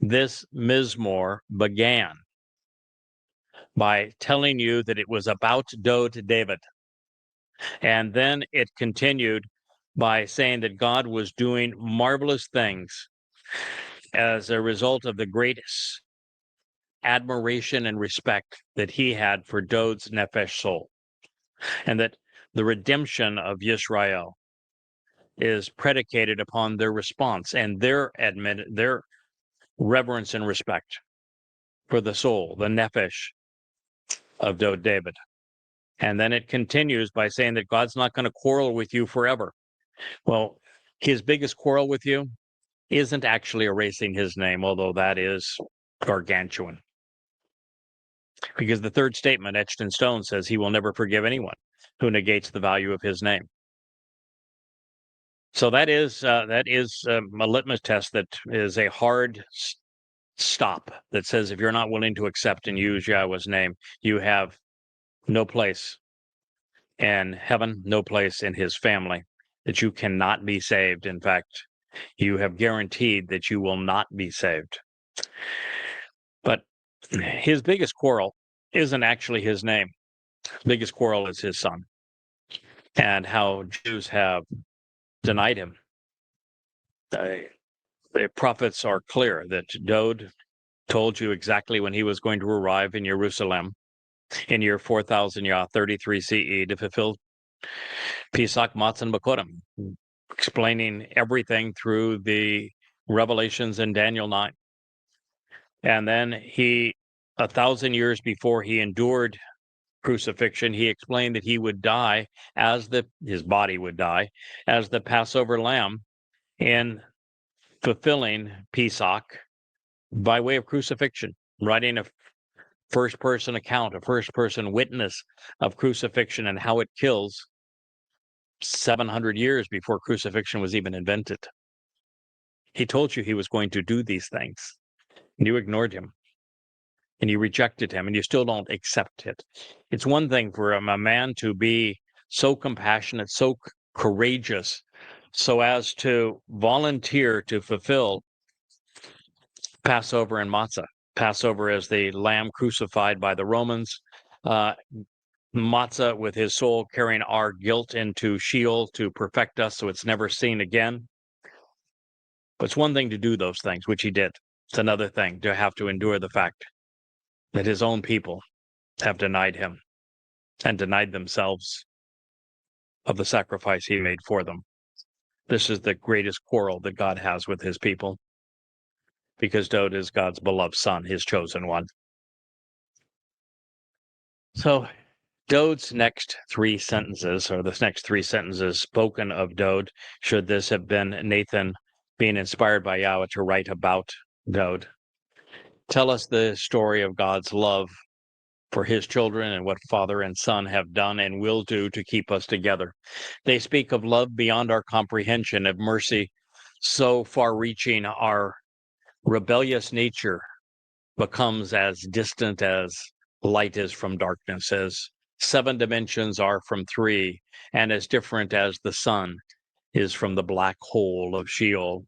This Mizmor began by telling you that it was about Dode David. And then it continued by saying that God was doing marvelous things as a result of the greatest admiration and respect that he had for Dode's nefesh soul, and that the redemption of Yisrael is predicated upon their response and their reverence and respect for the soul, the nefesh of Dode David. And then it continues by saying that God's not going to quarrel with you forever. Well, his biggest quarrel with you isn't actually erasing his name, although that is gargantuan. Because the third statement etched in stone says he will never forgive anyone who negates the value of his name. So that is a litmus test that is a hard stop that says if you're not willing to accept and use Yahweh's name, you have no place in heaven, no place in his family, that you cannot be saved. In fact, you have guaranteed that you will not be saved. But his biggest quarrel isn't actually his name. His biggest quarrel is his son and how Jews have denied him. The prophets are clear that Dode told you exactly when he was going to arrive in Jerusalem in year 4000 Yah 33 CE to fulfill Pesach Matzon Bakodim, explaining everything through the revelations in Daniel 9. And then he, 1,000 years before he endured crucifixion, he explained that he would die his body would die as the Passover lamb in fulfilling Pesach by way of crucifixion, writing a first-person account, a first-person witness of crucifixion and how it kills 700 years before crucifixion was even invented. He told you he was going to do these things, and you ignored him, and you rejected him, and you still don't accept it. It's one thing for a man to be so compassionate, so courageous, so as to volunteer to fulfill Passover and matzah. Passover as the lamb crucified by the Romans, matzah with his soul carrying our guilt into Sheol to perfect us so it's never seen again. But it's one thing to do those things, which he did. It's another thing to have to endure the fact that his own people have denied him and denied themselves of the sacrifice he made for them. This is the greatest quarrel that God has with his people, because Dode is God's beloved son, his chosen one. So Dode's next three sentences, or the next three sentences spoken of Dode, should this have been Nathan being inspired by Yahweh to write about Dode, tell us the story of God's love for his children and what father and son have done and will do to keep us together. They speak of love beyond our comprehension, of mercy so far-reaching our rebellious nature becomes as distant as light is from darkness, as 7 dimensions are from 3, and as different as the sun is from the black hole of Sheol.